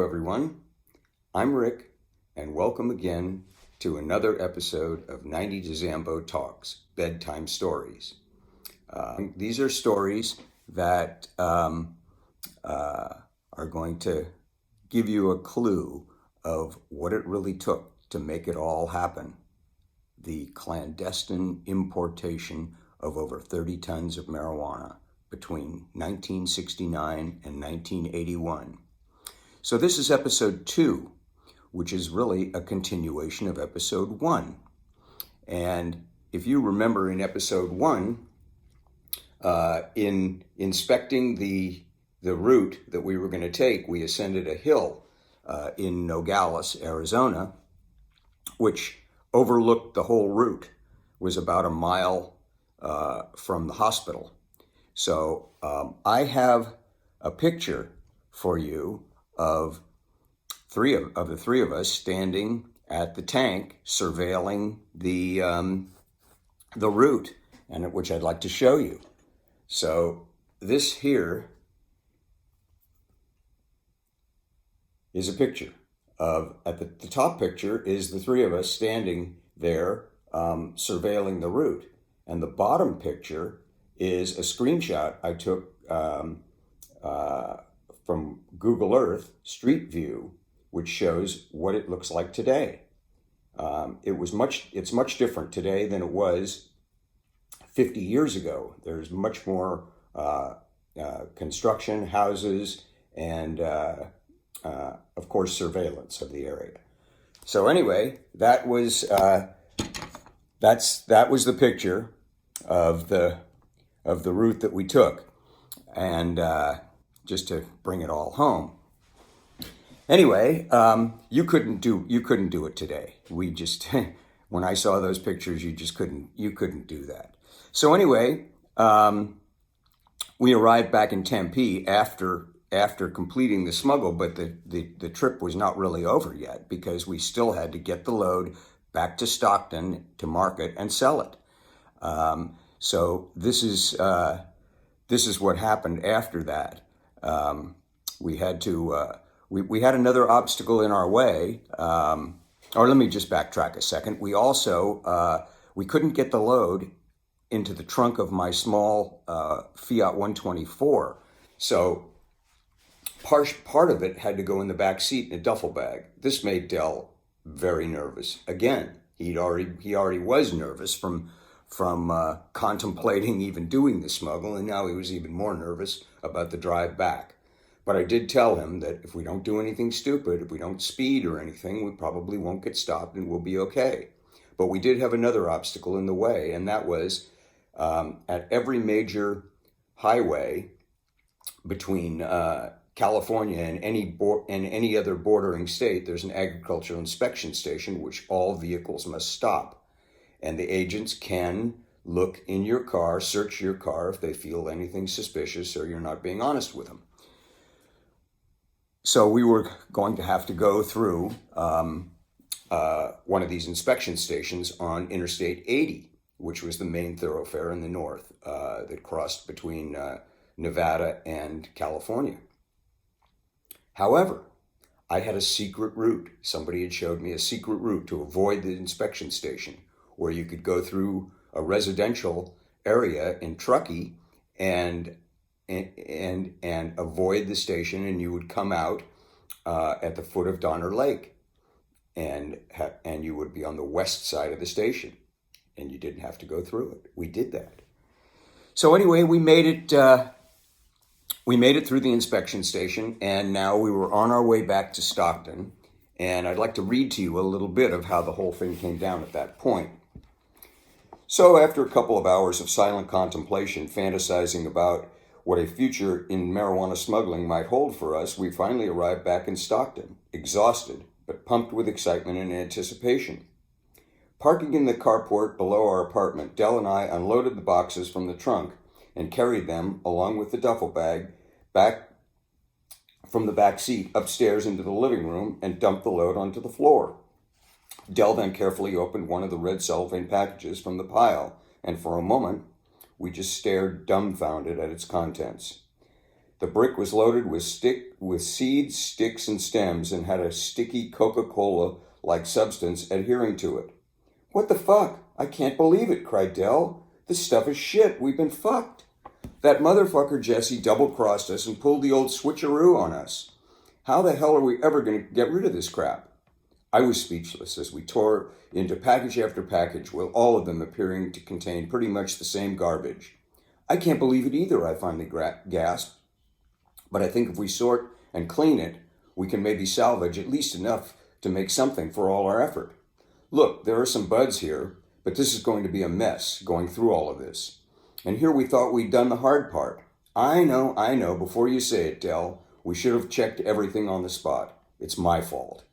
everyone. I'm Rick, and welcome again to another episode of 90 to Zambo Talks, Bedtime Stories. These are stories that are going to give you a clue of what it really took to make it all happen. The clandestine importation of over 30 tons of marijuana between 1969 and 1981. So this is episode 2, which is really a continuation of episode 1. And if you remember in episode 1, in inspecting the route that we were going to take, we ascended a hill in Nogales, Arizona, which overlooked the whole route, was about a mile from the hospital. So I have a picture for you of the three of us standing at the tank surveilling the route, and which I'd like to show you. So this here is a picture of, at the top picture is the three of us standing there surveilling the route, and the bottom picture is a screenshot I took from Google Earth Street View, which shows what it looks like today. It's much different today than it was 50 years ago. There's much more construction, houses, and of course surveillance of the area. So anyway, that was the picture of the route that we took, and just to bring it all home. Anyway, you couldn't do it today. We just when I saw those pictures, you couldn't do that. So anyway, we arrived back in Tempe after completing the smuggle, but the trip was not really over yet, because we still had to get the load back to Stockton to market and sell it. So this is what happened after that. We had to we had another obstacle in our way. Or let me just backtrack a second. We also we couldn't get the load into the trunk of my small Fiat 124. So part of it had to go in the back seat in a duffel bag. This made Del very nervous. Again, he already was nervous from contemplating even doing the smuggle, and now he was even more nervous about the drive back. But I did tell him that if we don't do anything stupid, if we don't speed or anything, we probably won't get stopped and we'll be okay. But we did have another obstacle in the way, and that was at every major highway between California and any other bordering state, there's an agricultural inspection station which all vehicles must stop. And the agents can look in your car, search your car if they feel anything suspicious or you're not being honest with them. So we were going to have to go through one of these inspection stations on Interstate 80, which was the main thoroughfare in the north that crossed between Nevada and California. However, I had a secret route. Somebody had showed me a secret route to avoid the inspection station, where you could go through a residential area in Truckee and avoid the station, and you would come out at the foot of Donner Lake, and you would be on the west side of the station, and you didn't have to go through it. We did that. So anyway, we made it through the inspection station, and now we were on our way back to Stockton, and I'd like to read to you a little bit of how the whole thing came down at that point. So after a couple of hours of silent contemplation, fantasizing about what a future in marijuana smuggling might hold for us, we finally arrived back in Stockton, exhausted, but pumped with excitement and anticipation. Parking in the carport below our apartment, Del and I unloaded the boxes from the trunk and carried them, along with the duffel bag, back from the back seat upstairs into the living room and dumped the load onto the floor. Del then carefully opened one of the red cellophane packages from the pile, and for a moment, we just stared dumbfounded at its contents. The brick was loaded with seeds, sticks, and stems and had a sticky Coca-Cola-like substance adhering to it. What the fuck? I can't believe it, cried Dell. This stuff is shit. We've been fucked. That motherfucker Jesse double-crossed us and pulled the old switcheroo on us. How the hell are we ever going to get rid of this crap? I was speechless as we tore into package after package, with all of them appearing to contain pretty much the same garbage. I can't believe it either, I finally gasped. But I think if we sort and clean it, we can maybe salvage at least enough to make something for all our effort. Look, there are some buds here, but this is going to be a mess going through all of this. And here we thought we'd done the hard part. I know, before you say it, Dell, we should have checked everything on the spot. It's my fault.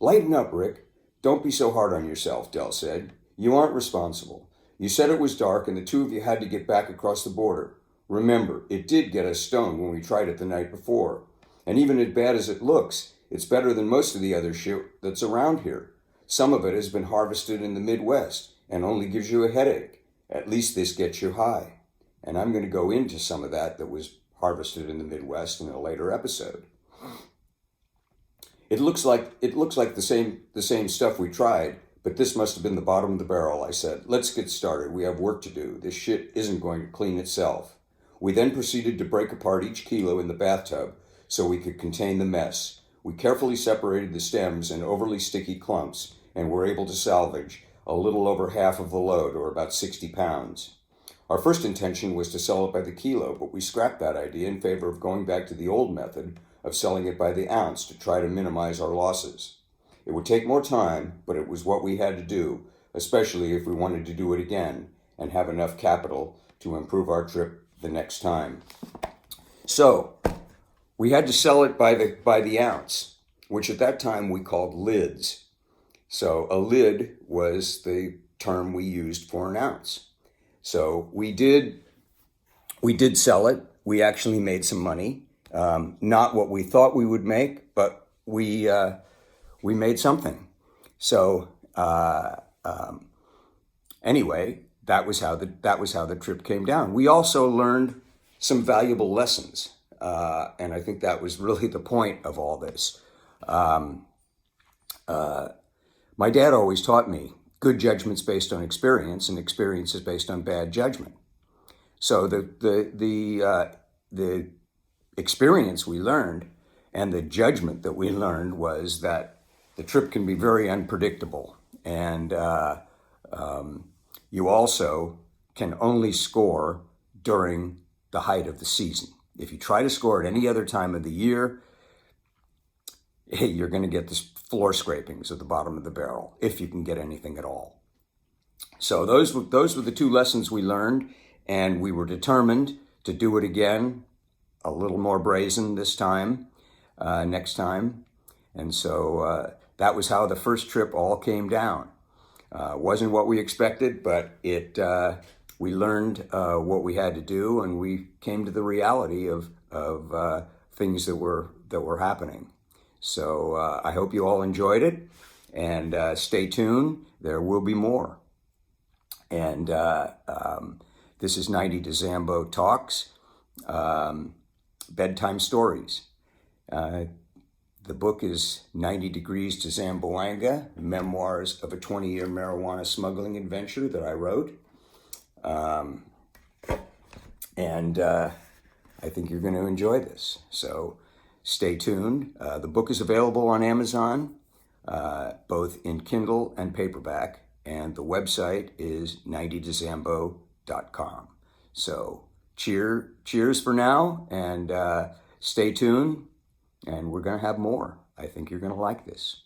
Lighten up, Rick. Don't be so hard on yourself, Dell said. You aren't responsible. You said it was dark and the two of you had to get back across the border. Remember, it did get us stoned when we tried it the night before. And even as bad as it looks, it's better than most of the other shit that's around here. Some of it has been harvested in the Midwest and only gives you a headache. At least this gets you high. And I'm going to go into some of that was harvested in the Midwest in a later episode. It looks like the same stuff we tried, but this must have been the bottom of the barrel, I said. Let's get started. We have work to do. This shit isn't going to clean itself. We then proceeded to break apart each kilo in the bathtub so we could contain the mess. We carefully separated the stems and overly sticky clumps and were able to salvage a little over half of the load, or about 60 pounds. Our first intention was to sell it by the kilo, but we scrapped that idea in favor of going back to the old method of selling it by the ounce to try to minimize our losses. It would take more time, but it was what we had to do, especially if we wanted to do it again and have enough capital to improve our trip the next time. So, we had to sell it by the ounce, which at that time we called lids. So a lid was the term we used for an ounce. So we did sell it. We actually made some money. Not what we thought we would make, but we made something. So anyway, that was how the trip came down. We also learned some valuable lessons, and I think that was really the point of all this. My dad always taught me good judgment's based on experience, and experience is based on bad judgment. So the experience we learned and the judgment that we learned was that the trip can be very unpredictable, and you also can only score during the height of the season. If you try to score at any other time of the year, hey, you're going to get this floor scrapings at the bottom of the barrel, if you can get anything at all. So those were the two lessons we learned, and we were determined to do it again, a little more brazen this time, next time. And so that was how the first trip all came down. Wasn't what we expected, but we learned what we had to do, and we came to the reality of things that were happening. So I hope you all enjoyed it, and stay tuned. There will be more. And this is 90 to Zambo Talks, Bedtime Stories. The book is 90 Degrees to Zamboanga, Memoirs of a 20-Year Marijuana Smuggling Adventure that I wrote. And I think you're going to enjoy this. So stay tuned. The book is available on Amazon, both in Kindle and paperback, and the website is 90tozambo.com. So cheers for now, and stay tuned, and we're going to have more. I think you're going to like this.